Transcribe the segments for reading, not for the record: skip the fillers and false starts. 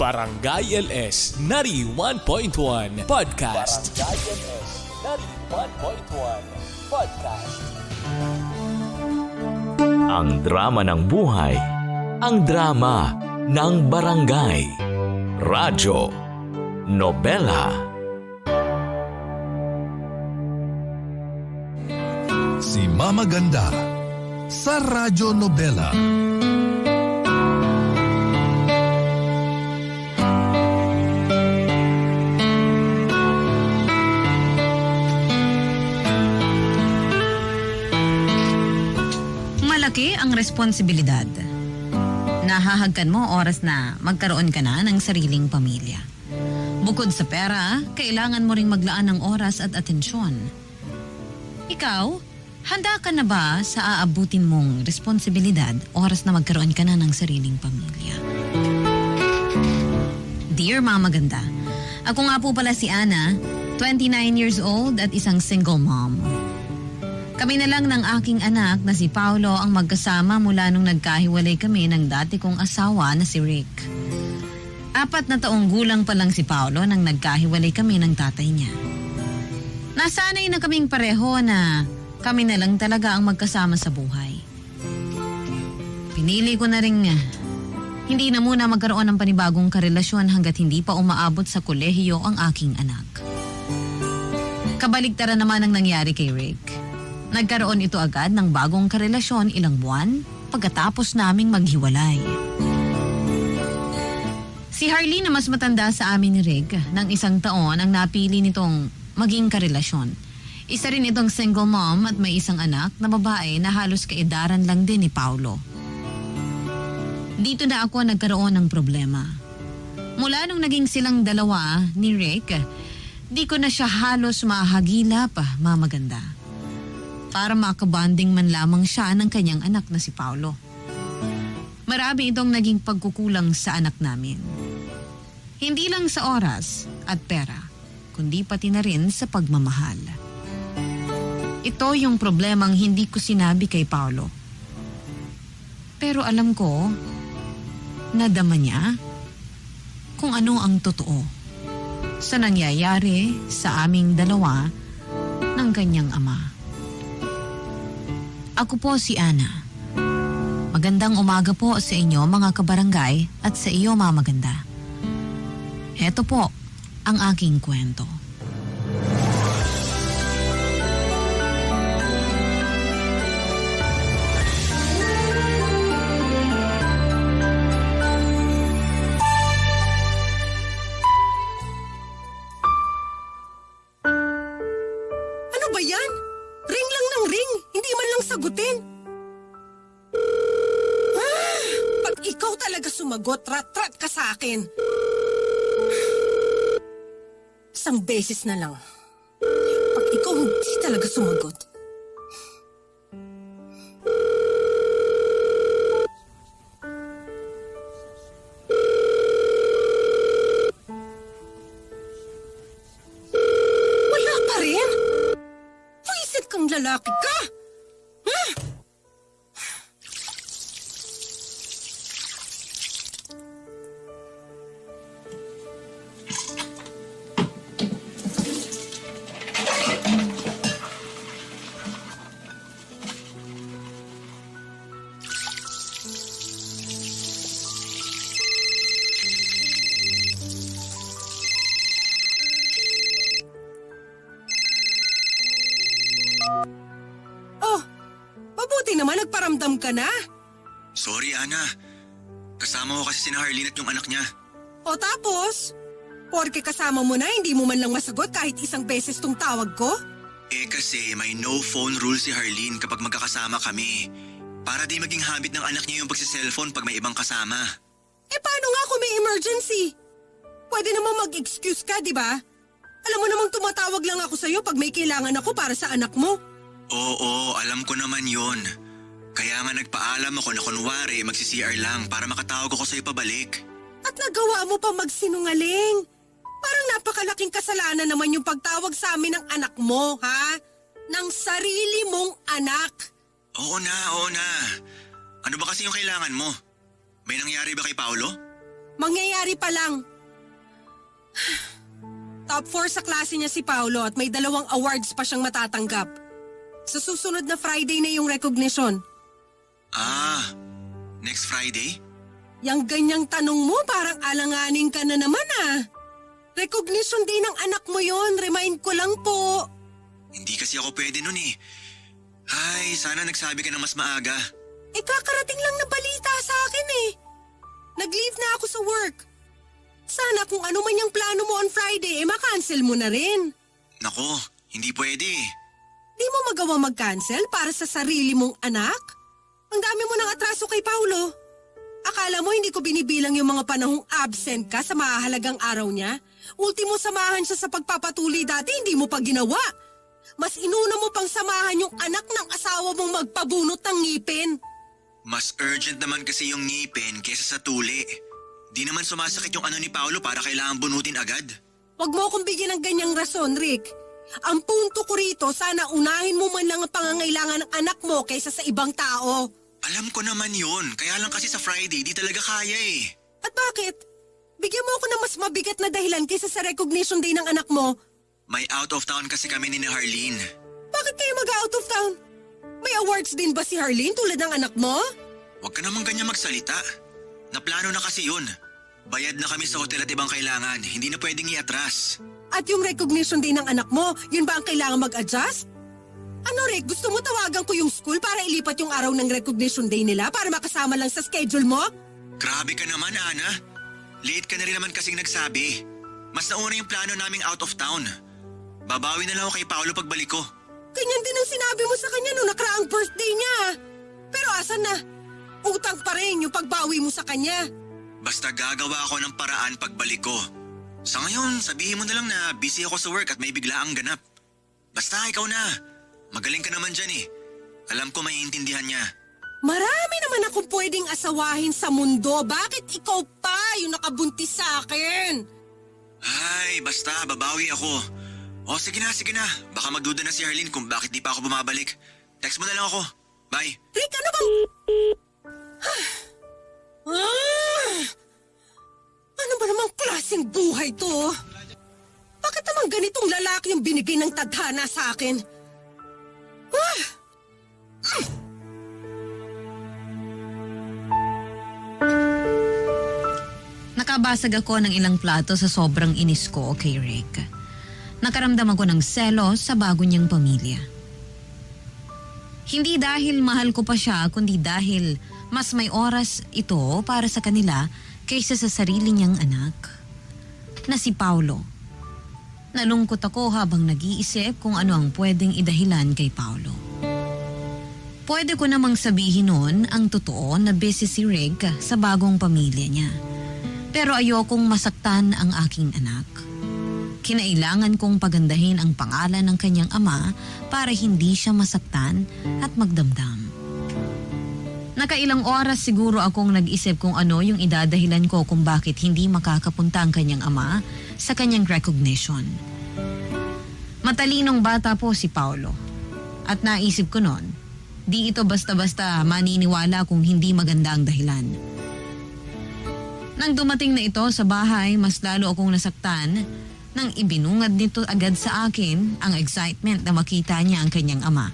Barangay LS 91.1 Podcast. Barangay LS 91.1 Podcast. Ang drama ng buhay, ang drama ng barangay. Radyo, nobela. Si Mama Ganda sa Radyo Nobela. Malaki ang responsibilidad. Nahahagkan mo oras na magkaroon ka na ng sariling pamilya. Bukod sa pera, kailangan mo ring maglaan ng oras at atensyon. Ikaw, handa ka na ba sa aabutin mong responsibilidad oras na magkaroon ka na ng sariling pamilya? Dear Mama Ganda, ako nga po pala si Ana, 29 years old at isang single mom. Kami na lang ng aking anak na si Paolo ang magkasama mula nung nagkahiwalay kami ng dati kong asawa na si Rick. 4 na taong gulang pa lang si Paolo nang nagkahiwalay kami ng tatay niya. Nasanay na kaming pareho na kami na lang talaga ang magkasama sa buhay. Pinili ko na rin hindi na muna magkaroon ng panibagong karelasyon hanggat hindi pa umaabot sa kolehiyo ang aking anak. Kabaligtaran naman ang nangyari kay Rick. Nagkaroon ito agad ng bagong karelasyon ilang buwan pagkatapos naming maghiwalay. Si Harleen na mas matanda sa amin ni Rick ng 1 taon ang napili nitong maging karelasyon. Isa rin itong single mom at may isang anak na babae na halos kaedaran lang din ni Paolo. Dito na ako nagkaroon ng problema. Mula nung naging silang dalawa ni Rick, di ko na siya halos mahagila pa, Mama Ganda. Para makabanding man lamang siya ng kanyang anak na si Paolo. Marami itong naging pagkukulang sa anak namin. Hindi lang sa oras at pera, kundi pati na rin sa pagmamahal. Ito yung problemang hindi ko sinabi kay Paolo. Pero alam ko, nadama niya kung ano ang totoo sa nangyayari sa aming dalawa ng kanyang ama. Ako po si Ana. Magandang umaga po sa inyo mga kabarangay at sa iyo Mama Ganda. Heto po ang aking kwento. Ano ba yan? Ring lang ng ring, hindi man lang sagutin. Pag ikaw talaga sumagot, rat-rat ka sa akin. Isang beses na lang. Pag ikaw hindi talaga sumagot. Wala pa rin? Visit kang lalaki ka! Oh, mabuti naman nagparamdam ka na. Sorry, Ana. Kasama ko kasi si Harleen at yung anak niya. O tapos? Porke kasama mo na, hindi mo man lang masagot kahit isang beses tong tawag ko? Eh kasi may no phone rule si Harleen kapag magkakasama kami. Para di maging habit ng anak niya yung pagsiselfone pag may ibang kasama. Eh paano nga kung may emergency? Pwede naman mag-excuse ka, di ba? Alam mo namang tumatawag lang ako sa'yo pag may kailangan ako para sa anak mo. Oo, alam ko naman yon. Kaya nga nagpaalam ako na kunwari magsi-CR lang para makatawag ako sa'yo pabalik. At nagawa mo pa magsinungaling. Parang napakalaking kasalanan naman yung pagtawag sa amin ng anak mo, ha? Ng sarili mong anak. Oo na. Ano ba kasi yung kailangan mo? May nangyari ba kay Paolo? Mangyayari pa lang. Top 4 sa klase niya si Paolo at may 2 awards pa siyang matatanggap. Sa susunod na Friday na yung recognition. Ah, next Friday? Yang ganyang tanong mo parang alanganin ka na naman ah. Recognition day ng anak mo yon, remind ko lang po. Hindi kasi ako pwede nun eh. Ay, sana nagsabi ka na mas maaga. Kakarating lang na balita sa akin eh. Nag-leave na ako sa work. Sana kung ano man yung plano mo on Friday, makancel mo na rin. Nako, hindi pwede eh. Di mo magawa mag-cancel para sa sarili mong anak? Ang dami mo ng atraso kay Paulo. Akala mo hindi ko binibilang yung mga panahong absent ka sa mahalagang araw niya? Ultimo samahan siya sa pagpapatuloy dati, hindi mo pa ginawa. Mas inuna mo pang samahan yung anak ng asawa mong magpabunot ng ngipin. Mas urgent naman kasi yung ngipin kesa sa tuli. Di naman sumasakit yung ano ni Paolo para kailangan bunutin agad. Huwag mo akong bigyan ng ganyang rason, Rick. Ang punto ko rito, sana unahin mo man lang ang pangangailangan ng anak mo kaysa sa ibang tao. Alam ko naman yun, kaya lang kasi sa Friday di talaga kaya eh. At bakit? Bigyan mo ako ng mas mabigat na dahilan kaysa sa recognition day ng anak mo. May out of town kasi kami ni Harleen. Bakit kayo mag-out of town? May awards din ba si Harleen tulad ng anak mo? Huwag ka naman ganyan magsalita. Naplano na kasi yun. Bayad na kami sa hotel at ibang kailangan, hindi na pwedeng iatras. At yung recognition day ng anak mo, yun ba ang kailangan mag-adjust? Ano Rick, gusto mo tawagan ko yung school para ilipat yung araw ng recognition day nila para makasama lang sa schedule mo? Grabe ka naman, Ana. Late ka na rin naman kasing nagsabi. Mas nauna yung plano naming out of town. Babawi na lang ako kay Paolo pagbalik ko. Ganyan din ang sinabi mo sa kanya nung nakaraang birthday niya. Pero asan na? Utang pa rin yung pagbawi mo sa kanya. Basta gagawa ako ng paraan pagbalik ko. Sa ngayon, sabihin mo na lang na busy ako sa work at may biglaang ganap. Basta ikaw na. Magaling ka naman dyan eh. Alam ko maiintindihan niya. Marami naman akong pwedeng asawahin sa mundo. Bakit ikaw pa yung nakabuntis sa akin? Ay, basta babawi ako. O sige na. Baka magduda na si Harleen kung bakit di pa ako bumabalik. Text mo na lang ako. Bye. Rick, ano bang... Ano ba namang klaseng buhay to? Bakit naman ganitong lalaki yung binigay ng tadhana sa akin? Nakabasag ako ng ilang plato sa sobrang inis ko kay Rick. Nakaramdam ako ng selos sa bago niyang pamilya. Hindi dahil mahal ko pa siya, kundi dahil mas may oras ito para sa kanila kaysa sa sarili niyang anak, na si Paolo. Nalungkot ako habang nag-iisip kung ano ang pwedeng idahilan kay Paolo. Pwede ko namang sabihin noon ang totoo na busy si Rick sa bagong pamilya niya. Pero ayokong masaktan ang aking anak. Kinailangan kong pagandahin ang pangalan ng kanyang ama para hindi siya masaktan at magdamdam. Nakailang oras siguro akong nag-isip kung ano yung idadahilan ko kung bakit hindi makakapunta ang kanyang ama sa kanyang recognition. Matalinong bata po si Paolo. At naisip ko noon, di ito basta-basta maniniwala kung hindi maganda ang dahilan. Nang dumating na ito sa bahay, mas lalo akong nasaktan nang ibinungad nito agad sa akin ang excitement na makita niya ang kanyang ama.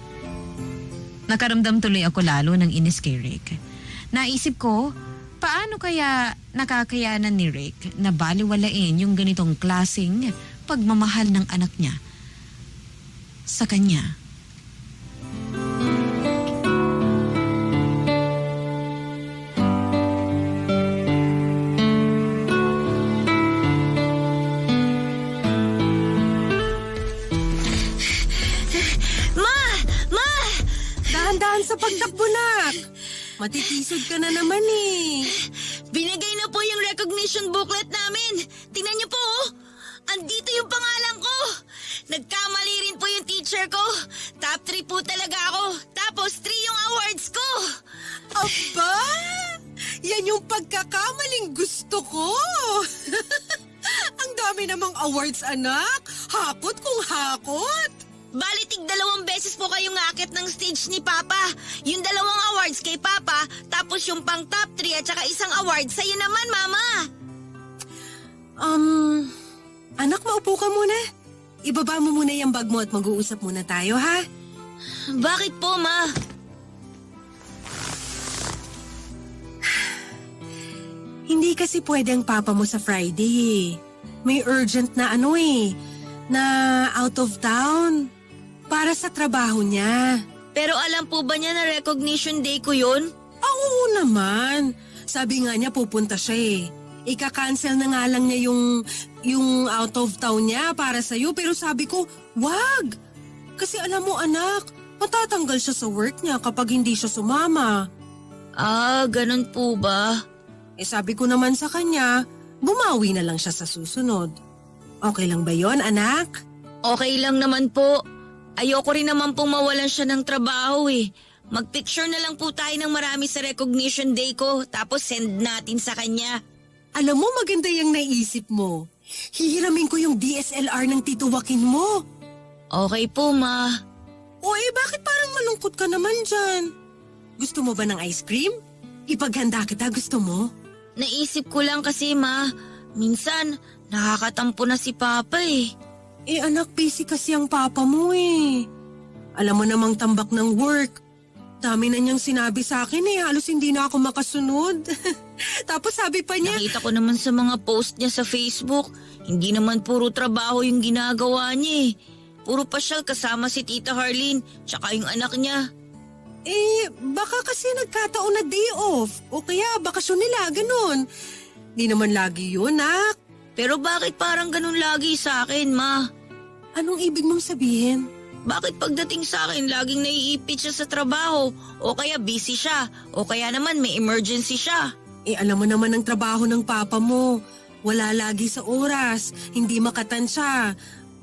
Nakaramdam tuloy ako lalo ng inis kay Rick. Naisip ko, paano kaya nakakayanan ni Rick na baliwalain yung ganitong klaseng pagmamahal ng anak niya sa kanya? Dahan-dahan sa pagtakbo, nak. Matitisod ka na naman eh. Binigay na po yung recognition booklet namin. Tingnan niyo po, oh. Andito yung pangalan ko. Nagkamali rin po yung teacher ko. Top 3 po talaga ako. Tapos 3 yung awards ko. Aba! Yan yung pagkakamaling gusto ko. Ang dami namang awards, anak. Hakot kung hakot. Bali, 2 beses po kayong akit ng stage ni Papa. Yung 2 awards kay Papa, tapos yung pang top 3 at saka isang award sa'yo naman, Mama. Anak, maupo ka muna. Ibaba mo muna yung bag mo at mag-uusap muna tayo, ha? Bakit po, Ma? Hindi kasi pwede ang papa mo sa Friday eh. May urgent na na out of town. Para sa trabaho niya. Pero alam po ba niya na recognition day ko yun? Oo naman. Sabi nga niya pupunta siya eh. Ika-cancel na nga lang niya yung out of town niya para sa'yo. Pero sabi ko, wag. Kasi alam mo anak, matatanggal siya sa work niya kapag hindi siya sumama. Ah, ganun po ba? Sabi ko naman sa kanya, bumawi na lang siya sa susunod. Okay lang ba yon, anak? Okay lang naman po. Ayoko rin naman pong mawalan siya ng trabaho eh. Mag-picture na lang po tayo ng marami sa recognition day ko tapos send natin sa kanya. Alam mo, maganda yung naisip mo. Hihiramin ko yung DSLR ng Tito Joaquin mo. Okay po, Ma. Bakit parang malungkot ka naman dyan? Gusto mo ba ng ice cream? Ipaghanda kita, gusto mo? Naisip ko lang kasi, Ma. Minsan, nakakatampo na si Papa eh. Anak, busy kasi ang papa mo eh. Alam mo namang tambak ng work. Dami na niyang sinabi sa akin halos hindi na ako makasunod. Tapos sabi pa niya, Nakita ko naman sa mga post niya sa Facebook, hindi naman puro trabaho yung ginagawa niya eh. Puro pasyal kasama si Tita Harleen, tsaka yung anak niya. baka kasi nagkataon na day off. O kaya bakasyon nila, ganun. Di naman lagi yun, nak. Pero bakit parang ganun lagi sa akin, Ma? Anong ibig mong sabihin? Bakit pagdating sa akin laging naiipit siya sa trabaho? O kaya busy siya? O kaya naman may emergency siya? Alam mo naman ang trabaho ng papa mo. Wala lagi sa oras, hindi makatansya.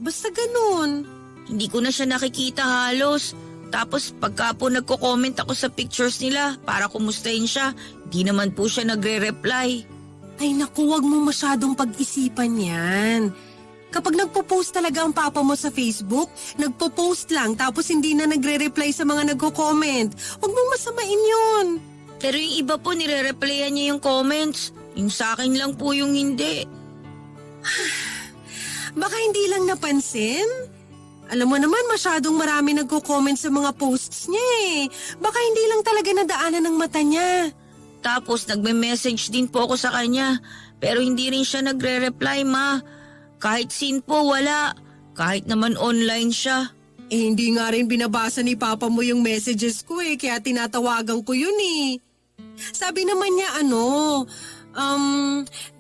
Basta ganun. Hindi ko na siya nakikita halos. Tapos pagka po nagko-comment ako sa pictures nila para kumustahin siya, di naman po siya nagre-reply. Ay naku, wag mo masyadong pag-isipan yan. Kapag nagpo-post talaga ang papa mo sa Facebook, nagpo-post lang tapos hindi na nagre-reply sa mga nagko-comment. Huwag mong masamain yun. Pero yung iba po nire-replyan niya yung comments. Yung sa akin lang po yung hindi. Baka hindi lang napansin? Alam mo naman masyadong marami nagko-comment sa mga posts niya eh. Baka hindi lang talaga nadaanan ng mata niya. Tapos nagme-message din po ako sa kanya. Pero hindi rin siya nagre-reply, Ma. Kahit seen po, wala. Kahit naman online siya. Hindi nga rin binabasa ni papa mo yung messages ko eh, kaya tinatawagan ko yun eh. Sabi naman niya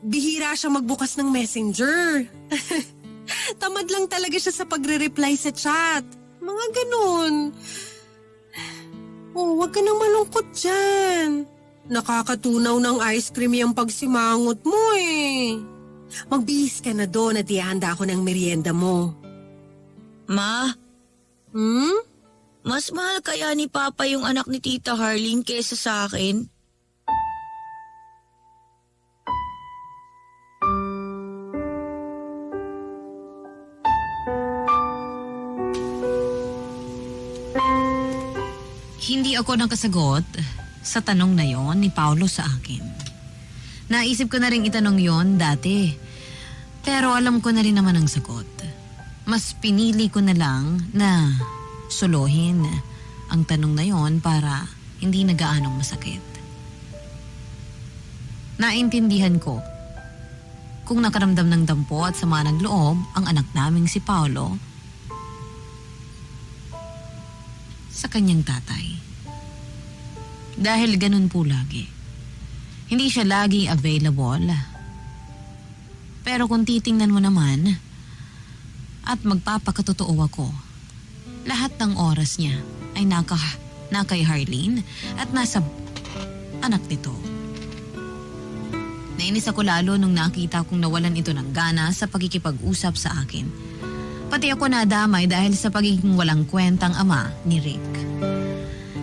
bihira siya magbukas ng messenger. Tamad lang talaga siya sa pagre-reply sa chat. Mga ganun. Wag ka nang malungkot dyan. Nakakatunaw ng ice cream yung pagsimangot mo eh. Magbihis ka na doon at ihanda ko ng merienda mo. Ma, Hmm? mas mahal kaya ni Papa yung anak ni Tita Harleen kesa sa akin? Hindi ako nakasagot sa tanong na yon ni Paulo sa akin. Naisip ko na rin itanong yon dati. Pero alam ko na rin naman ang sagot. Mas pinili ko na lang na suluhin ang tanong na yon para hindi na gaanong masakit. Naintindihan ko kung nakaramdam ng dampo at sama ng loob ang anak naming si Paulo sa kanyang tatay. Dahil ganun po lagi. Hindi siya lagi available. Pero kung titingnan mo naman at magpapakatotoo ako, lahat ng oras niya ay na kay Harleen at nasa anak nito. Nainis ako lalo nung nakita kong nawalan ito ng gana sa pagkikipag-usap sa akin. Pati ako nadamay dahil sa pagiging walang kwentang ama ni Rick.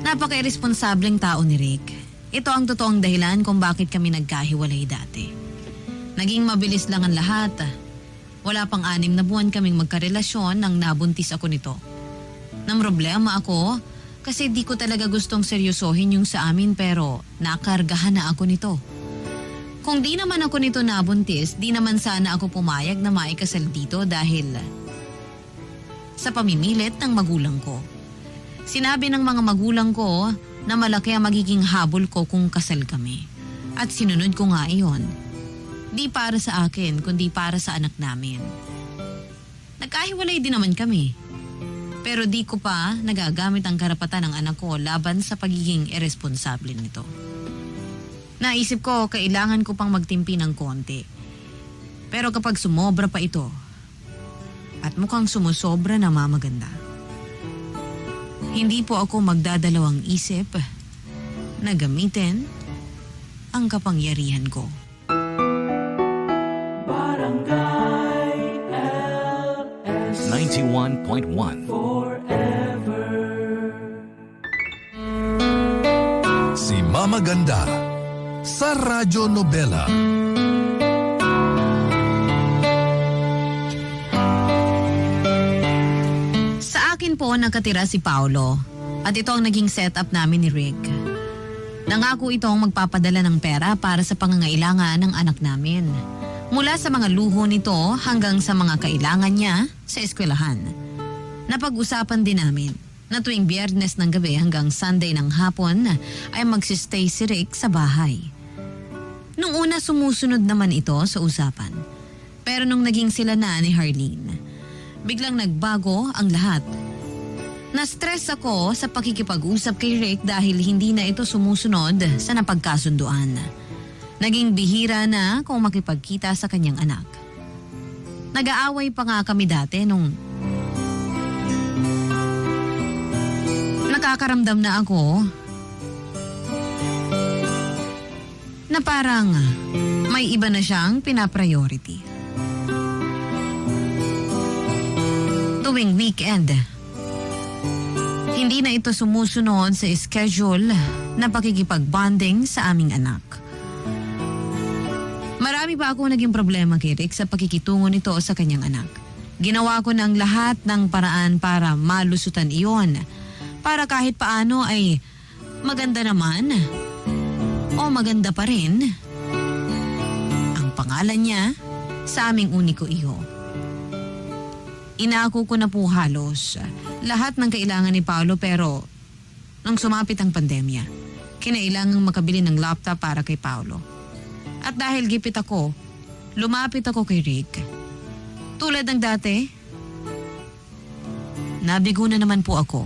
Napaka-irresponsableng tao ni Rick. Ito ang totoong dahilan kung bakit kami nagkahiwalay dati. Naging mabilis lang ang lahat. Wala pang 6 na buwan kaming magkarelasyon nang nabuntis ako nito. Nang problema ako kasi di ko talaga gustong seryosohin yung sa amin pero nakargahan na ako nito. Kung di naman ako nito nabuntis, di naman sana ako pumayag na maikasal dito dahil sa pamimilit ng magulang ko. Sinabi ng mga magulang ko na malaki ang magiging habol ko kung kasal kami. At sinunod ko nga iyon. Di para sa akin, kundi para sa anak namin. Nagkahiwalay din naman kami. Pero di ko pa nagagamit ang karapatan ng anak ko laban sa pagiging irresponsable nito. Naisip ko, kailangan ko pang magtimpi ng konti. Pero kapag sumobra pa ito, at mukhang sumusobra na mamaganda, hindi po ako magdadalawang isip na gamitin ang kapangyarihan ko. 91.1 Si Mama Ganda sa Radyo Nobela. Sa akin po nakatira si Paolo at ito ang naging setup namin ni Rick. Nangako itong magpapadala ng pera para sa pangangailangan ng anak namin. Mula sa mga luho nito hanggang sa mga kailangan niya sa eskwelahan. Napag-usapan din namin na tuwing Biyernes ng gabi hanggang Sunday ng hapon ay magsistay si Rick sa bahay. Nung una sumusunod naman ito sa usapan. Pero nung naging sila na ni Harleen, biglang nagbago ang lahat. Na-stress ako sa pakikipag-usap kay Rick dahil hindi na ito sumusunod sa napagkasunduan. Naging bihira na kung makipagkita sa kanyang anak. Nag-aaway pa nga kami dati nung nakakaramdam na ako na parang may iba na siyang pinapriority. Tuwing weekend, hindi na ito sumusunod sa schedule na pakikipag-bonding sa aming anak. Marami pa ako naging problema kay Rick sa pakikitungo nito sa kanyang anak. Ginawa ko ng lahat ng paraan para malusutan iyon. Para kahit paano ay maganda naman o maganda pa rin ang pangalan niya sa aming uniko iho. Inako ko na po halos lahat ng kailangan ni Paolo pero nang sumapit ang pandemya, kinailangang makabili ng laptop para kay Paolo. At dahil gipit ako, lumapit ako kay Rick. Tulad ng dati, nabigo na naman po ako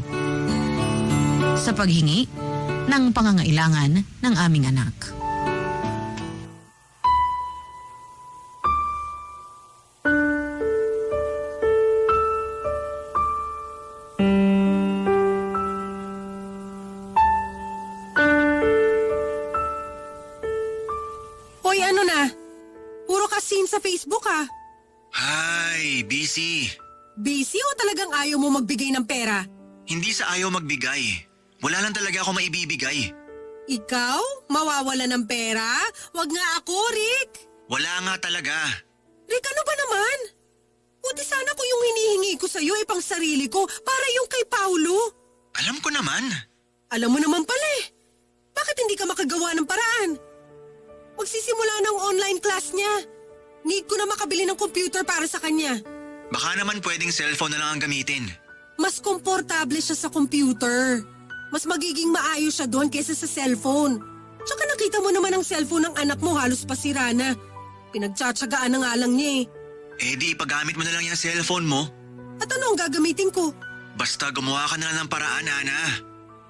sa paghingi ng pangangailangan ng aming anak. Hoy, ano na? Puro ka scene sa Facebook ha. Hi, busy. Busy o talagang ayaw mo magbigay ng pera? Hindi sa ayaw magbigay. Wala lang talaga ako maibibigay. Ikaw? Mawawala ng pera? Wag nga ako, Rick. Wala nga talaga. Rick, ano ba naman? Buti sana kung yung hinihingi ko sa'yo ay pang sarili ko para yung kay Paulo. Alam ko naman. Alam mo naman pala eh. Bakit hindi ka makagawa ng paraan? Magsisimula ng online class niya. Need ko na makabili ng computer para sa kanya. Baka naman pwedeng cellphone na lang ang gamitin. Mas komportable siya sa computer. Mas magiging maayos siya doon kaysa sa cellphone. Tsaka nakita mo naman ang cellphone ng anak mo halos pasira na. Pinagtsatsagaan na nga lang niya eh. Di ipagamit mo na lang yung cellphone mo. At ano ang gagamitin ko? Basta gumawa ka na lang ng paraan, Ana.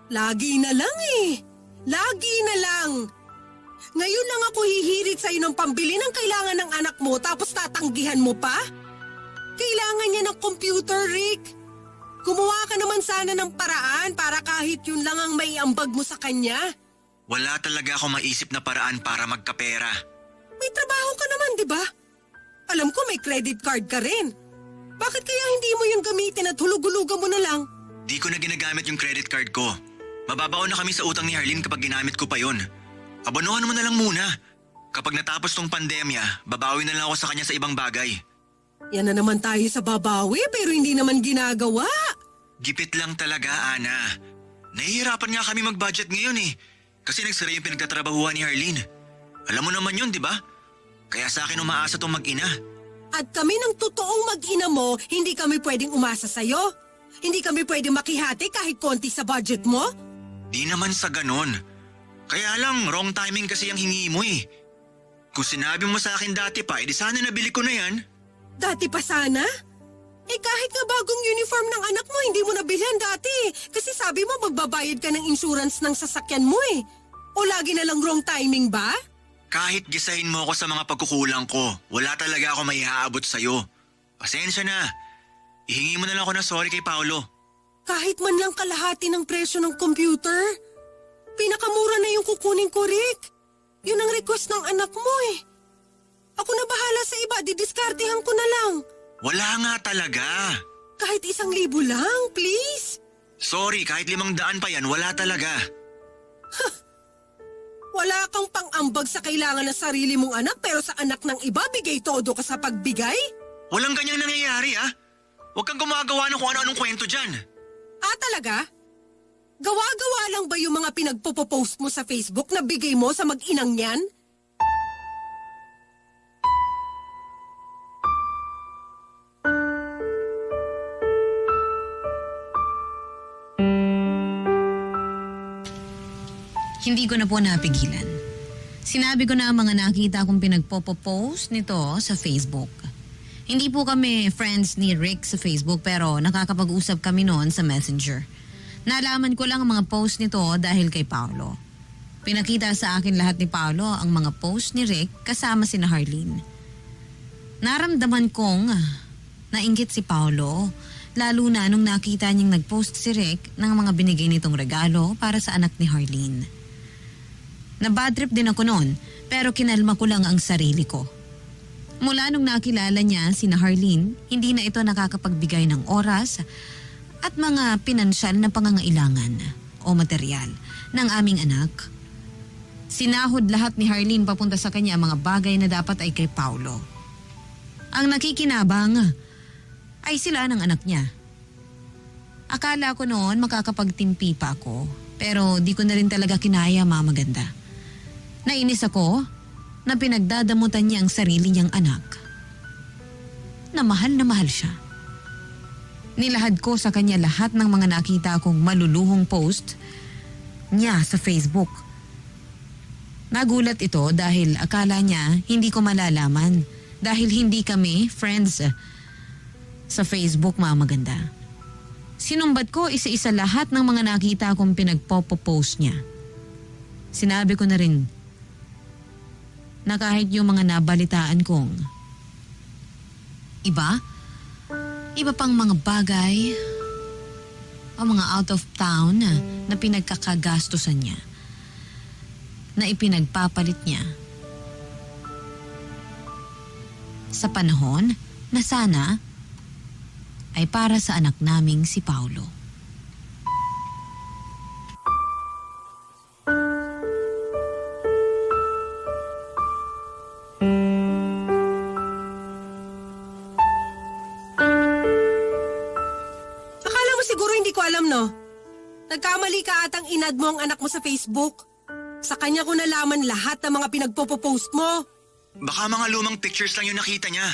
Lagi na lang eh. Lagi na lang. Ngayon lang ako hihirit sa'yo ng pambili ng kailangan ng anak mo tapos tatanggihan mo pa? Kailangan niya ng computer, Rick. Gumawa ka naman sana ng paraan para kahit yun lang ang maiambag mo sa kanya. Wala talaga ako maisip na paraan para magkapera. May trabaho ka naman, di ba? Alam ko may credit card ka rin. Bakit kaya hindi mo yung gamitin at hulug-hulugan mo na lang? Di ko na ginagamit yung credit card ko. Mababaon na kami sa utang ni Harleen kapag ginamit ko pa yon. Abonohan mo na lang muna. Kapag natapos tong pandemya, babawi na lang ako sa kanya sa ibang bagay. Yan na naman tayo sa babawi pero hindi naman ginagawa. Gipit lang talaga, Ana. Nahihirapan nga kami mag-budget ngayon eh. Kasi nagsara yung pinagtatrabahuhan ni Harleen. Alam mo naman yun, di ba? Kaya sa akin umaasa tong mag-ina. At kami ng totoong mag-ina mo, hindi kami pwedeng umasa sa'yo. Hindi kami pwedeng makihati kahit konti sa budget mo. Di naman sa ganon. Kaya lang, wrong timing kasi ang hingi mo eh. Kung sinabi mo sa akin dati pa, edi sana nabili ko na yan. Dati pa sana? Eh kahit nga bagong uniform ng anak mo, hindi mo nabilhan dati. Kasi sabi mo magbabayad ka ng insurance ng sasakyan mo eh. O lagi na lang wrong timing ba? Kahit gisahin mo ako sa mga pagkukulang ko, wala talaga ako maihaabot sa'yo. Pasensya na. Ihingi mo na lang ako ng sorry kay Paolo. Kahit man lang kalahati ng presyo ng computer. Pinakamura na yung kukunin ko, Rick. Yun ang request ng anak mo eh. Ako na bahala sa iba, didiskartehan ko na lang. Wala nga talaga. Kahit 1,000 lang, please. Sorry, kahit 500 pa yan, wala talaga. Wala kang pang-ambag sa kailangan ng sarili mong anak pero sa anak ng iba, bigay todo ka sa pagbigay? Walang ganyang nangyayari ah. Huwag kang gumagawa ng kung ano-anong kwento dyan. Ah, talaga? Gawa-gawa lang ba yung mga pinagpo-post mo sa Facebook na bigay mo sa mag-inang yan? Hindi ko na po napigilan. Sinabi ko na ang mga nakita kong pinagpo-post nito sa Facebook. Hindi po kami friends ni Rick sa Facebook pero nakakapag-usap kami noon sa Messenger. Nalaman ko lang ang mga post nito dahil kay Paolo. Pinakita sa akin lahat ni Paolo ang mga post ni Rick kasama si Harleen. Naramdaman kong nainggit si Paolo, lalo na nung nakita niyang nag-post si Rick ng mga binigay nitong regalo para sa anak ni Harleen. Na-bad trip din ako noon pero kinalma ko lang ang sarili ko. Mula nung nakilala niya si Harleen, hindi na ito nakakapagbigay ng oras at mga pinansyal na pangangailangan o material ng aming anak. Sinahod lahat ni Harleen papunta sa kanya ang mga bagay na dapat ay kay Paolo. Ang nakikinabang ay sila ng anak niya. Akala ko noon makakapagtimpi pa ako pero di ko na rin talaga kinaya, Mama Ganda. Nainis ako na pinagdadamutan niya ang sarili niyang anak. Na mahal siya. Nilahad ko sa kanya lahat ng mga nakita kong maluluhong post niya sa Facebook. Nagulat ito dahil akala niya hindi ko malalaman dahil hindi kami friends sa Facebook, Mama Ganda. Sinumbat ko isa-isa lahat ng mga nakita kong pinagpo-post niya. Sinabi ko na rin na kahit yung mga nabalitaan kong iba pang mga bagay o mga out of town na pinagkakagastusan niya, na ipinagpapalit niya sa panahon na sana ay para sa anak naming si Paolo. Akala mo siguro hindi ko alam, no? Nagkamali ka atang inad mo ang anak mo sa Facebook. Sa kanya ko nalaman lahat ng mga pinagpo-post mo. Baka mga lumang pictures lang yung nakita niya.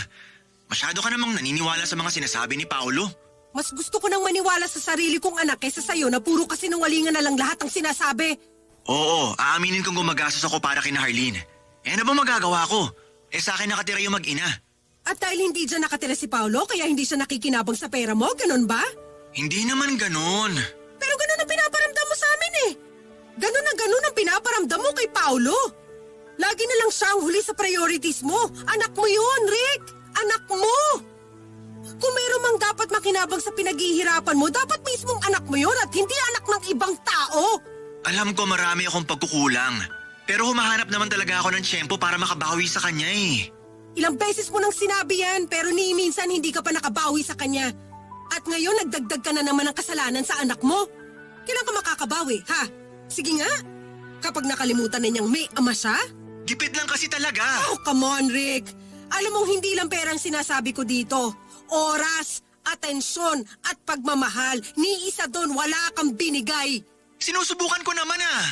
Masyado ka namang naniniwala sa mga sinasabi ni Paolo. Mas gusto ko nang maniwala sa sarili kong anak kaysa sa'yo na puro kasinungalingan na lang lahat ang sinasabi. Oo, aaminin kong gumagastos ako para kina Harleen. Eh ano ba magagawa ko? Eh sa akin nakatira yung mag-ina. At dahil hindi dyan nakatira si Paolo, kaya hindi siya nakikinabang sa pera mo, ganun ba? Hindi naman ganon. Pero ganun ang pinaparamdam mo sa amin eh. Ganun ang pinaparamdam mo kay Paolo. Lagi na lang siya ang huli sa priorities mo. Anak mo yun, Rick. Anak mo. Kung meron mang dapat makinabang sa pinaghihirapan mo, dapat mismong anak mo yun at hindi anak ng ibang tao. Alam ko marami akong pagkukulang. Pero humahanap naman talaga ako ng tiyempo para makabawi sa kanya eh. Ilang beses mo nang sinabi yan pero ni minsan hindi ka pa nakabawi sa kanya. At ngayon nagdagdag ka na naman ng kasalanan sa anak mo. Kailan ka makakabawi, ha? Sige nga. Kapag nakalimutan na niyang may ama siya? Gipit lang kasi talaga. Oh, come on, Rick. Alam mong hindi lang pera ang sinasabi ko dito. Oras, atensyon, at pagmamahal. Ni isa doon wala kang binigay. Sinusubukan ko naman ah.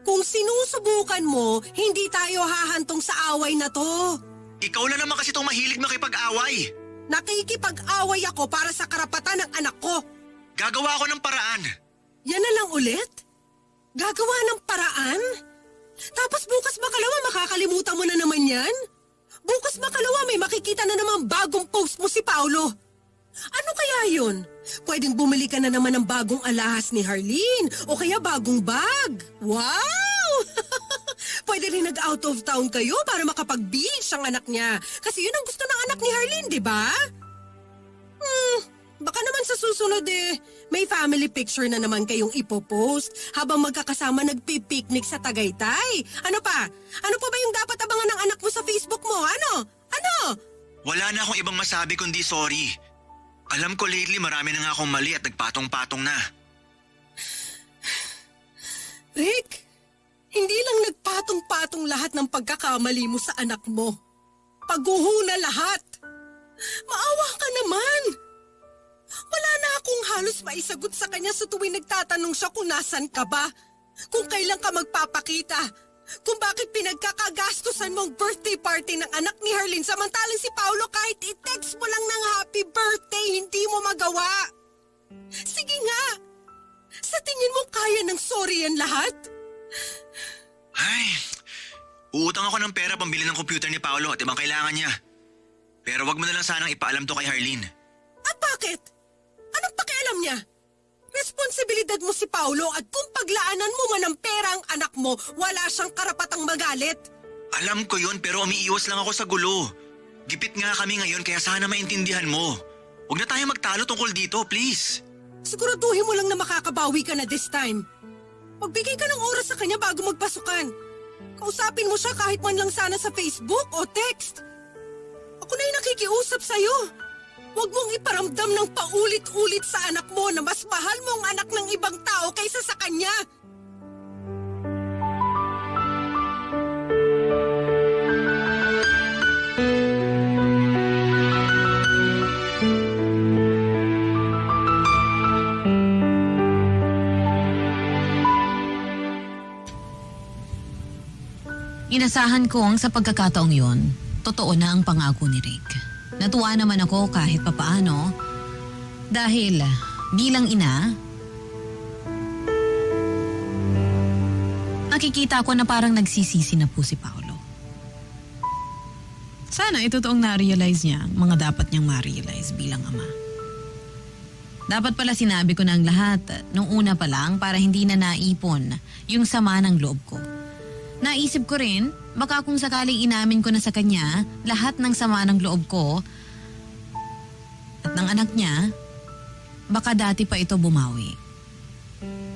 Kung sinusubukan mo, hindi tayo hahantong sa away na to. Ikaw lang naman kasi itong mahilig makipag-away. Nakikipag-away ako para sa karapatan ng anak ko. Gagawa ako ng paraan. Yan na lang ulit? Gagawa ng paraan? Tapos bukas makalawa makakalimutan mo na naman yan? Bukas makalawa may makikita na naman bagong post mo si Paulo. Ano kaya yun? Pwedeng bumili ka na naman ng bagong alahas ni Harleen o kaya bagong bag. Wow! Pwede rin nag-out of town kayo para makapag-beach ang anak niya. Kasi yun ang gusto ng anak ni Harleen, di ba? Baka naman sa susunod may family picture na naman kayong ipopost habang magkakasama nagpipiknik sa Tagaytay. Ano pa? Ano pa ba yung dapat abangan ng anak mo sa Facebook mo? Ano? Wala na akong ibang masabi kundi sorry. Alam ko lately marami na nga akong mali at nagpatong-patong na. Rick, hindi lang nagpatong-patong lahat ng pagkakamali mo sa anak mo. Paghuhuna lahat. Maawa ka naman. Wala na akong halos maisagot sa kanya sa tuwing nagtatanong siya kung nasan ka ba, kung kailan ka magpapakita, kung bakit pinagkakagastusan mong birthday party ng anak ni Harleen samantalang si Paulo kahit i-text mo lang ng happy birthday, hindi mo magawa. Sige nga, sa tingin mo kaya ng sorry yan lahat? Ay, uutang ako ng pera pambili ng computer ni Paolo at ibang kailangan niya. Pero wag mo na lang sanang ipaalam to kay Harleen. At bakit? Anong pakialam niya? Responsibilidad mo si Paulo at kung paglaanan mo man ng pera ang anak mo, wala siyang karapatang magalit. Alam ko yun pero umiiwas lang ako sa gulo. Gipit nga kami ngayon kaya sana maintindihan mo. Huwag na tayo magtalo tungkol dito, please. Siguraduhin mo lang na makakabawi ka na this time. Magbigay ka ng oras sa kanya bago magpasukan. Kausapin mo siya kahit man lang sana sa Facebook o text. Ako na yung nakikiusap sa'yo. Huwag mong iparamdam ng paulit-ulit sa anak mo na mas mahal mo ang anak ng ibang tao kaysa sa kanya. Inasahan kong sa pagkakataong yon, totoo na ang pangako ni Rick. Natuwa naman ako kahit papaano dahil bilang ina, nakikita ko na parang nagsisisi na po si Paulo. Sana ito toong na-realize niya ang mga dapat niyang ma-realize bilang ama. Dapat pala sinabi ko na ang lahat nung una pa lang para hindi na naipon yung sama ng loob ko. Naisip ko rin, baka kung sakaling inamin ko na sa kanya lahat ng sama ng loob ko at ng anak niya, baka dati pa ito bumawi.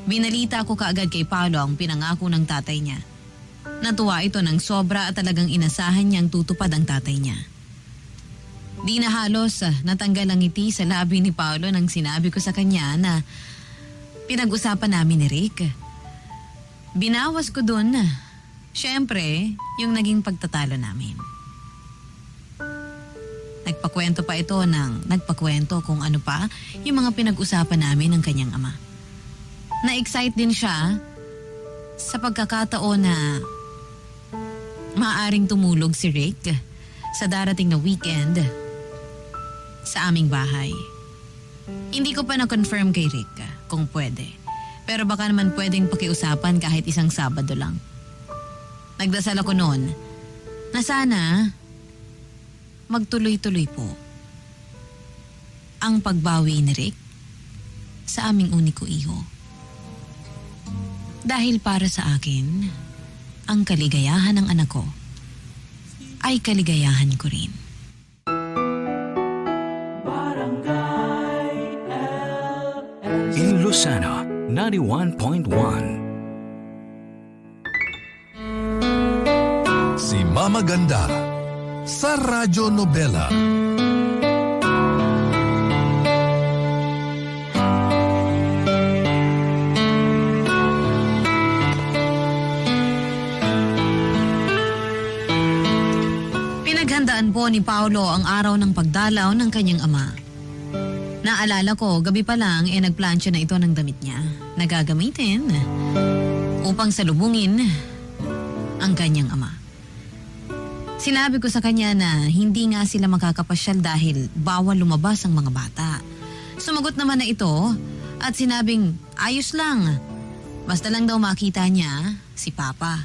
Binalita ko kaagad kay Paulo ang pinangako ng tatay niya. Natuwa ito ng sobra at talagang inasahan niyang tutupad ang tatay niya. Di na halos natanggal ang ngiti sa labi ni Paulo nang sinabi ko sa kanya na pinag-usapan namin ni Rick. Binawas ko dun siyempre, yung naging pagtatalo namin. Nagpakwento pa ito ng nagpakwento kung ano pa yung mga pinag-usapan namin ng kanyang ama. Na-excite din siya sa pagkakataon na maaaring tumulog si Rick sa darating na weekend sa aming bahay. Hindi ko pa na-confirm kay Rick kung pwede. Pero baka naman pwedeng pakiusapan kahit isang Sabado lang. Nagdasal ako noon na sana magtuloy-tuloy po ang pagbawi ni Rick sa aming uniko iho. Dahil para sa akin, ang kaligayahan ng anak ko ay kaligayahan ko rin. In Lucena, 91.1. Si Mama Ganda sa Radyo Nobela. Pinaghandaan po ni Paulo ang araw ng pagdalaw ng kanyang ama. Naalala ko, gabi pa lang nagplansya na ito ng damit niya na gagamitin upang salubungin ang kanyang ama. Sinabi ko sa kanya na hindi nga sila makakapasyal dahil bawal lumabas ang mga bata. Sumagot naman na ito at sinabing ayos lang. Basta lang daw makita niya si Papa.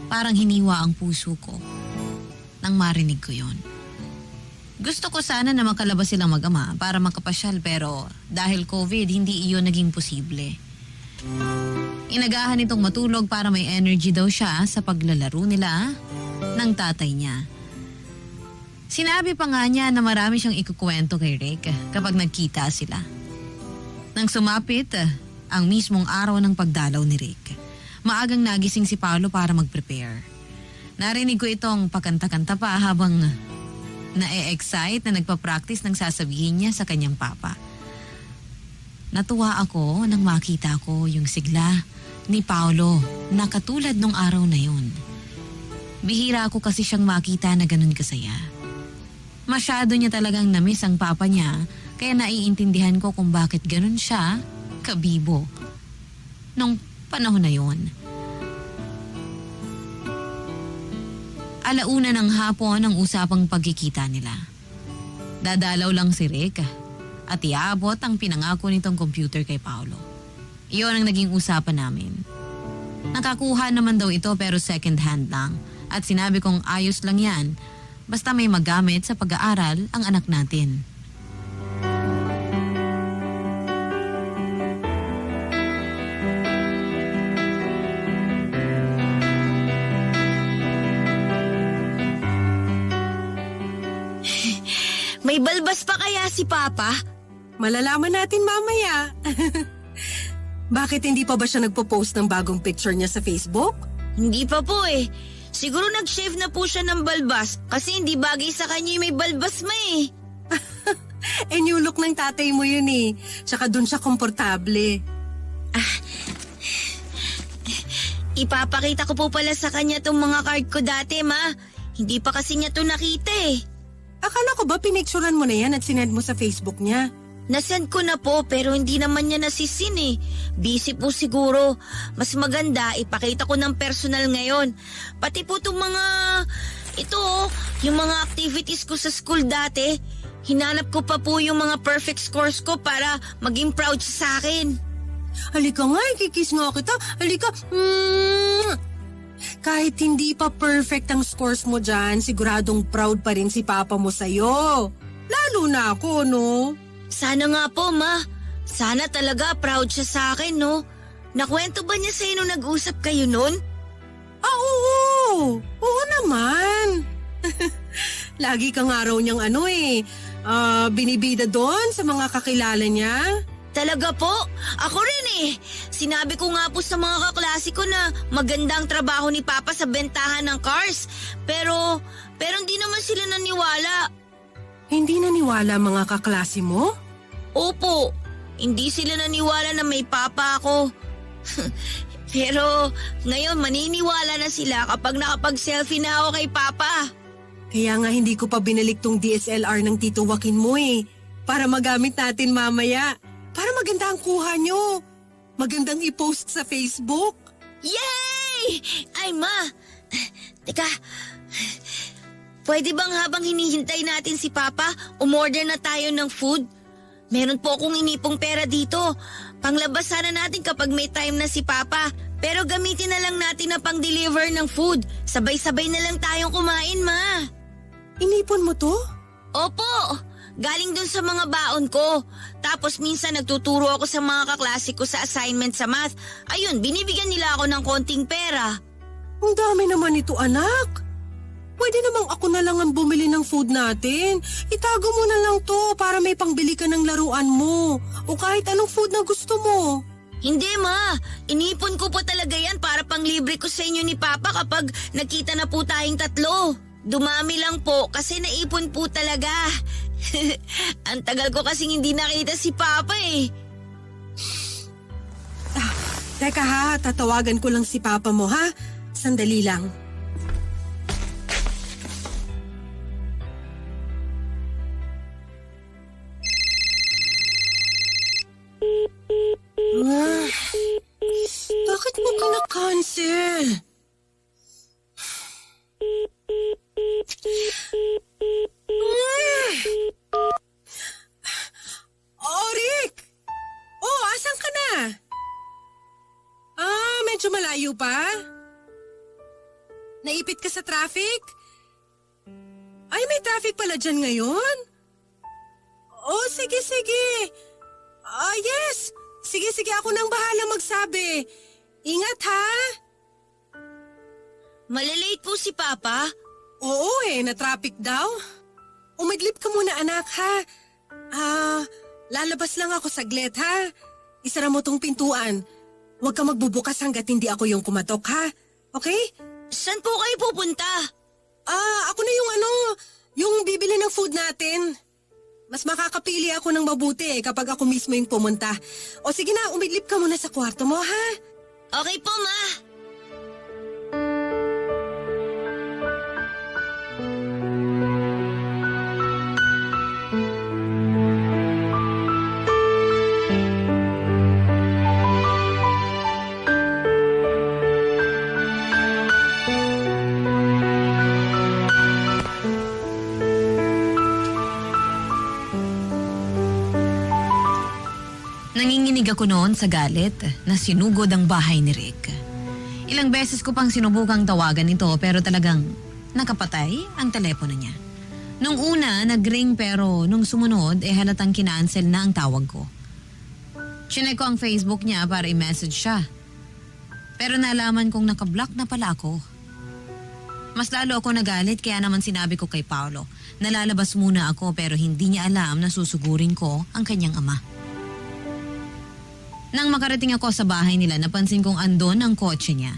Parang hiniwa ang puso ko nang marinig ko yon. Gusto ko sana na makalabas silang mag-ama para makapasyal pero dahil COVID hindi iyon naging posible. Inagahan itong matulog para may energy daw siya sa paglalaro nila ng tatay niya. Sinabi pa nga niya na marami siyang ikukwento kay Rick kapag nagkita sila. Nang sumapit ang mismong araw ng pagdalaw ni Rick, maagang nagising si Paolo para mag-prepare. Narinig ko itong pakanta-kanta pa habang na-excite na nagpa-practice ng sasabihin niya sa kanyang papa. Natuwa ako nang makita ko yung sigla ni Paolo na katulad nung araw na yun. Bihira ako kasi siyang makita na ganun kasaya. Masyado niya talagang namiss ang papa niya kaya naiintindihan ko kung bakit ganun siya kabibo nung panahon na yun. Alauna ng hapon ang usapang pagkikita nila. Dadalaw lang si Rick at iabot ang pinangako nitong computer kay Paolo. Iyon ang naging usapan namin. Nakakuha naman daw ito pero second hand lang at sinabi kong ayos lang yan basta may magamit sa pag-aaral ang anak natin. May balbas pa kaya si Papa? Malalaman natin mamaya. Bakit hindi pa ba siya nagpo-post ng bagong picture niya sa Facebook? Hindi pa po eh. Siguro nag-shave na po siya ng balbas kasi hindi bagay sa kanya yung may balbas eh. New look ng tatay mo yun eh. Tsaka dun siya komportable. Ipapakita ko po pala sa kanya tong mga card ko dati, Ma. Hindi pa kasi niya to nakita eh. Akala ko ba pinicturan mo na yan at sinend mo sa Facebook niya? Nasend ko na po pero hindi naman niya nasisin eh. Busy po siguro. Mas maganda ipakita ko ng personal ngayon. Pati po itong mga... yung mga activities ko sa school dati. Hinanap ko pa po yung mga perfect scores ko para maging proud siya sa akin. Halika nga, ikikiss nga kita. Halika. Kahit hindi pa perfect ang scores mo dyan, siguradong proud pa rin si Papa mo sa'yo. Lalo na ako, no? Sana nga po, Ma. Sana talaga proud siya sa akin, no? Nakwento ba niya sa'yo nung nag-usap kayo nun? Oo. Oo naman. Lagi kang araw niyang binibida doon sa mga kakilala niya. Talaga po? Ako rin eh. Sinabi ko nga po sa mga kaklase ko na magandang trabaho ni Papa sa bentahan ng cars. Pero hindi naman sila naniwala. Hindi naniwala mga kaklase mo? Opo, hindi sila naniwala na may Papa ako. Pero ngayon maniniwala na sila kapag nakapag-selfie na ako kay Papa. Kaya nga hindi ko pa binalik tong DSLR ng Tito Joaquin mo eh. Para magamit natin mamaya. Para maganda ang kuha nyo. Magandang i-post sa Facebook. Yay! Ay, Ma. Teka, pwede bang habang hinihintay natin si Papa, umorder na tayo ng food? Meron po akong inipong pera dito. Panglabas sana natin kapag may time na si Papa. Pero gamitin na lang natin na pang-deliver ng food. Sabay-sabay na lang tayong kumain, Ma. Inipon mo to? Opo. Galing dun sa mga baon ko. Tapos minsan nagtuturo ako sa mga kaklase ko sa assignment sa math. Ayun, binibigyan nila ako ng konting pera. Ang dami naman ito, anak. Pwede namang ako na lang ang bumili ng food natin. Itago mo na lang to para may pangbili ka ng laruan mo. O kahit anong food na gusto mo. Hindi, Ma. Inipon ko po talaga yan para panglibre ko sa inyo ni Papa kapag nakita na po tayong tatlo. Dumami lang po kasi naipon po talaga. Ang tagal ko kasing hindi nakita si Papa eh. Teka ha, tatawagan ko lang si Papa mo ha. Sandali lang. nalilate ka sa traffic? Ay, may traffic pala dyan ngayon? Oh, sige. Yes. Sige, ako nang bahala magsabi. Ingat ha. Malalate po si Papa. Oo na-traffic daw. Umidlip ka muna anak ha. Lalabas lang ako saglit ha. Isara mo tong pintuan. Huwag ka magbubukas hanggat hindi ako yung kumatok ha. Okay? Saan po kayo pupunta? Ako na yung bibili ng food natin. Mas makakapili ako ng mabuti kapag ako mismo yung pumunta. O sige na, umidlip ka muna sa kwarto mo ha. Okay po, Ma. Nanginginig ako noon sa galit na sinugod ang bahay ni Rick. Ilang beses ko pang sinubukang tawagan ito pero talagang nakapatay ang telepono niya. Nung una, nag-ring pero nung sumunod, halatang kinancel na ang tawag ko. Chinek ko ang Facebook niya para i-message siya. Pero nalaman kong nakablock na pala ako. Mas lalo ako nagalit kaya naman sinabi ko kay Paolo na lalabas muna ako pero hindi niya alam na susugurin ko ang kanyang ama. Nang makarating ako sa bahay nila, napansin kong andon ang kotse niya.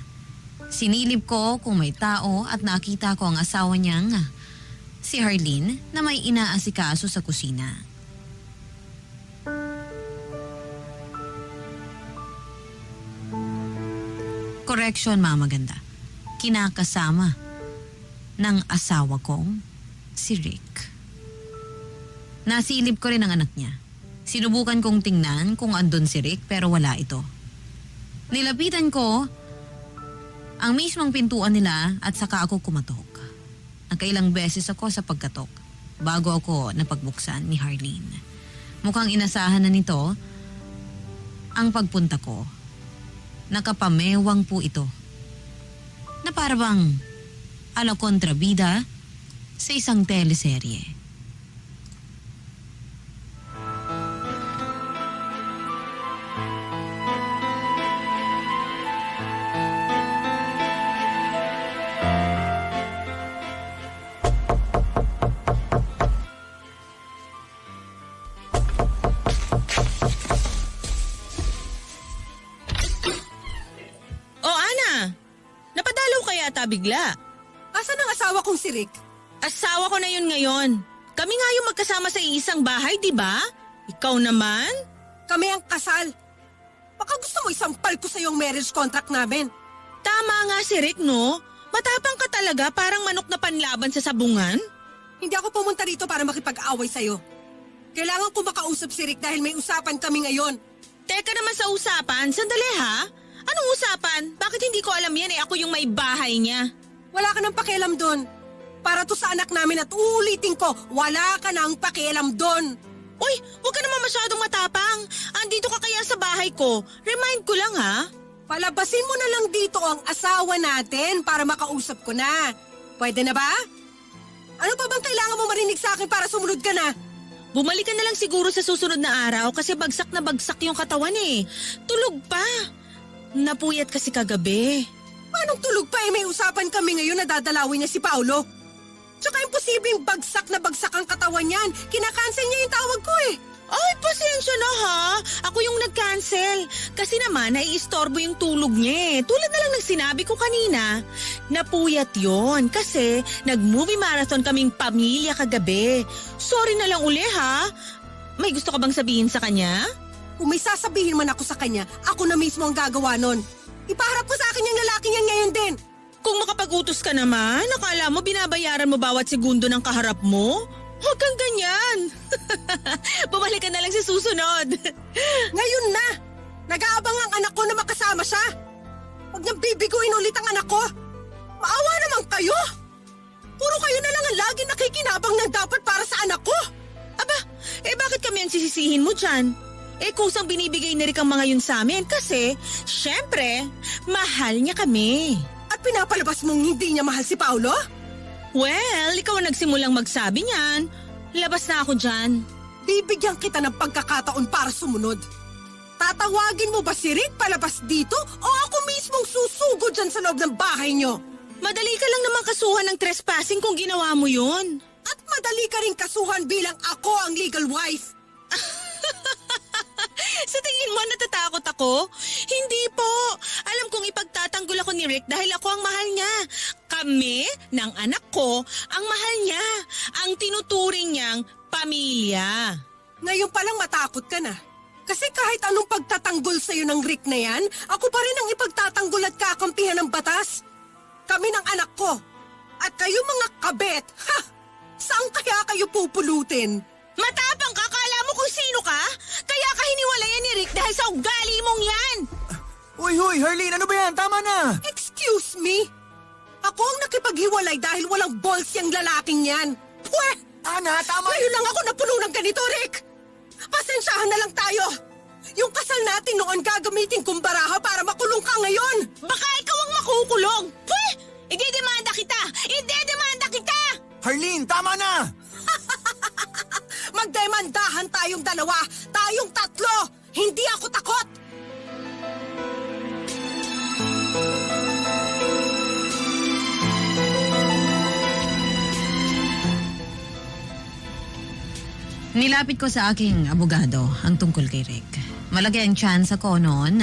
Sinilip ko kung may tao at nakita ko ang asawa niyang, si Harleen, na may inaasikaso sa kusina. Correction, Mama Ganda. Kinakasama ng asawa kong si Rick. Nasilip ko rin ang anak niya. Sinubukan kong tingnan kung andun si Rick pero wala ito. Nilapitan ko ang mismong pintuan nila at saka ako kumatok. Nakailang beses ako sa pagkatok bago ako napagbuksan ni Harleen. Mukhang inasahan na nito ang pagpunta ko. Nakapamewang po ito. Na parang ala kontrabida sa isang teleserye. Bigla. Asan ang asawa kong si Rick? Asawa ko na yun ngayon. Kami nga yung magkasama sa iisang bahay, di ba? Ikaw naman? Kami ang kasal. Baka gusto mo isampal ko sa yung marriage contract namin. Tama nga si Rick, no? Matapang ka talaga, parang manok na panlaban sa sabungan. Hindi ako pumunta rito para makipag-away sa'yo. Kailangan ko makausap si Rick dahil may usapan kami ngayon. Teka naman sa usapan, sandali ha? Anong usapan? Bakit hindi ko alam yan ako yung may bahay niya? Wala ka nang pakialam doon. Para to sa anak namin at uulitin ko, wala ka nang pakialam doon. Uy, huwag ka naman masyadong matapang. Andito ka kaya sa bahay ko. Remind ko lang ha. Palabasin mo na lang dito ang asawa natin para makausap ko na. Pwede na ba? Ano pa bang kailangan mo marinig sa akin para sumunod ka na? Bumalik ka na lang siguro sa susunod na araw kasi bagsak na bagsak yung katawan eh. Tulog pa. Napuyat kasi kagabi. Paanong tulog pa may usapan kami ngayon na dadalawin niya si Paolo? Tsaka imposibleng bagsak na bagsak ang katawan niyan. Kinakancel niya yung tawag ko eh. Ay, pasensya na ha. Ako yung nag-cancel. Kasi naman, naiistorbo yung tulog niya eh. Tulad na lang ng sinabi ko kanina. Napuyat yon kasi nag-movie marathon kaming pamilya kagabi. Sorry na lang uli ha. May gusto ka bang sabihin sa kanya? Kung may sasabihin man ako sa kanya, ako na mismo ang gagawa nun. Ipaharap ko sa akin yung lalaking yan ngayon din. Kung makapag-utos ka naman, akala mo binabayaran mo bawat segundo ng kaharap mo? Huwag kang ganyan. Bumalik ka na lang sa susunod. Ngayon na! Nag-aabang ang anak ko na makasama siya. Huwag niyang bibiguin ulit ang anak ko. Maawa naman kayo. Puro kayo na lang ang lagi nakikinabang ng dapat para sa anak ko. Aba, bakit kami ang sisisihin mo dyan? Kusang binibigay ni Rick ang mga yun sa amin kasi, syempre, mahal niya kami. At At pinapalabas mong hindi niya mahal si Paolo? Well, ikaw ang nagsimulang magsabi niyan. Labas na ako dyan. Bibigyan kita ng pagkakataon para sumunod. Tatawagin mo ba si Rick palabas dito o ako mismong susugod dyan sa loob ng bahay niyo? Madali ka lang naman kasuhan ng trespassing kung ginawa mo yun. At madali ka rin kasuhan bilang ako ang legal wife. Sa tingin mo natatakot ako? Hindi po. Alam kong ipagtatanggol ako ni Rick dahil ako ang mahal niya. Kami, ng anak ko, ang mahal niya. Ang tinuturing niyang pamilya. Ngayon palang matakot ka na. Kasi kahit anong pagtatanggol sa'yo ng Rick na yan, ako pa rin ang ipagtatanggol at kakampihan ng batas. Kami ng anak ko. At kayo mga kabet, ha! Saan kaya kayo pupulutin? Matapang ka, kala mo kung sino ka? Kaya ka hiniwalayan ni Rick dahil sa ugali mong yan. Hoy, Harleen, ano ba yan? Tama na! Excuse me? Ako ang nakipaghiwalay dahil walang balls yung lalaking yan. Pweh! Ana, tama! Ngayon lang ako napuno ng ganito, Rick! Pasensyahan na lang tayo! Yung kasal natin noon gagamitin kong baraha para makulong ka ngayon! Baka ikaw ang makukulong. Pweh! Idedemanda kita! Idedemanda kita! Harleen, tama na! Magdemandahan tayong dalawa! Tayong tatlo! Hindi ako takot! Nilapit ko sa aking abogado ang tungkol kay Rick. Malaki ang chance ako noon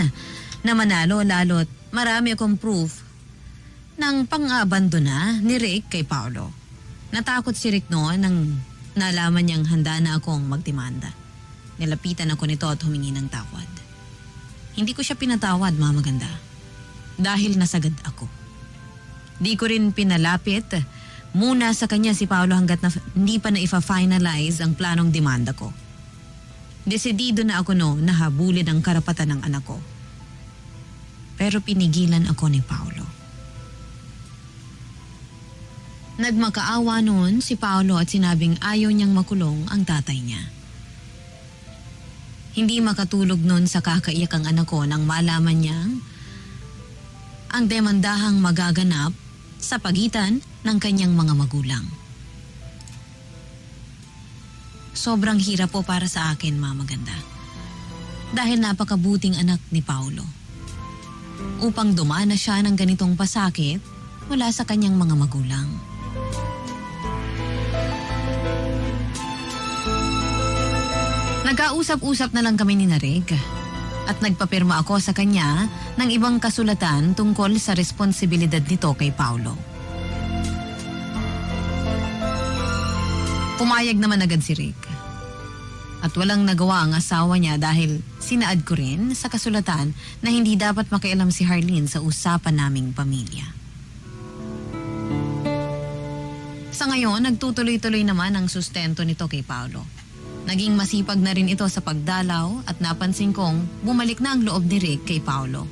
na manalo lalo't marami akong proof ng pang-abandona ni Rick kay Paolo. Natakot si Rick noon nang nalaman niyang handa na akong magdemanda. Nilapitan ako nito at humingi ng tawad. Hindi ko siya pinatawad, Mama Ganda. Dahil nasagad ako. Di ko rin pinalapit muna sa kanya si Paolo hanggat hindi pa na ifa-finalize ang planong demanda ko. Desidido na ako na habulin ang karapatan ng anak ko. Pero pinigilan ako ni Paolo. Nagmakaawa noon si Paolo at sinabing ayaw niyang makulong ang tatay niya. Hindi makatulog noon sa kakaiyak ang anak ko nang malaman niyang ang demandahang magaganap sa pagitan ng kanyang mga magulang. Sobrang hirap po para sa akin, Mama Ganda. Dahil napakabuting anak ni Paolo. Upang dumana siya ng ganitong pasakit mula sa kanyang mga magulang. Nagkausap-usap na lang kami ni Rick at nagpapirma ako sa kanya ng ibang kasulatan tungkol sa responsibilidad nito kay Paolo. Pumayag naman agad si Rick. At walang nagawa ang asawa niya dahil sinaad ko rin sa kasulatan na hindi dapat makialam si Harleen sa usapan naming pamilya. Sa ngayon, nagtutuloy-tuloy naman ang sustento nito kay Paolo. Naging masipag na rin ito sa pagdalaw at napansin kong bumalik na ang loob ni Rick kay Paolo.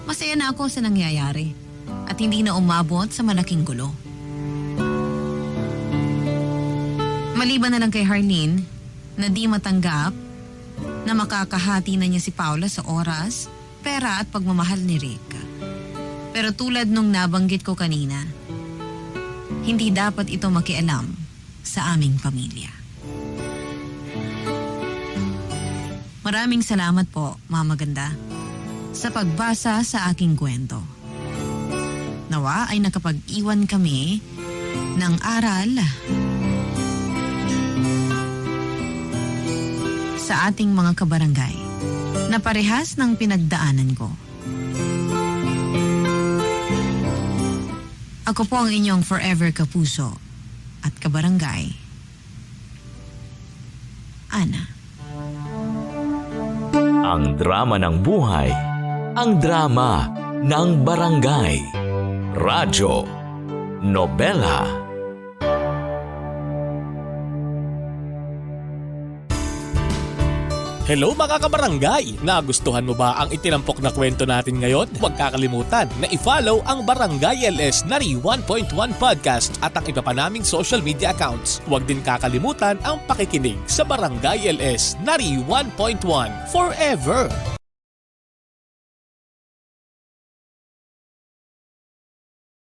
Masaya na ako sa nangyayari at hindi na umabot sa malaking gulo. Maliban na lang kay Harleen na di matanggap na makakahati na niya si Paula sa oras, pera at pagmamahal ni Rick. Pero tulad nung nabanggit ko kanina, hindi dapat ito makialam sa aming pamilya. Maraming salamat po, Mama Ganda, sa pagbasa sa aking kwento. Nawa ay nakapag-iwan kami ng aral sa ating mga kabarangay na parehas ng pinagdaanan ko. Ako po ang inyong forever kapuso at kabarangay, Ana. Ang drama ng buhay, ang drama ng barangay. Radyo Nobela. Hello mga kabarangay! Nagustuhan mo ba ang itinampok na kwento natin ngayon? Huwag kakalimutan na i-follow ang Barangay LS Nari 1.1 Podcast at ang iba pa naming social media accounts. Huwag din kakalimutan ang pakikinig sa Barangay LS Nari 1.1 Forever!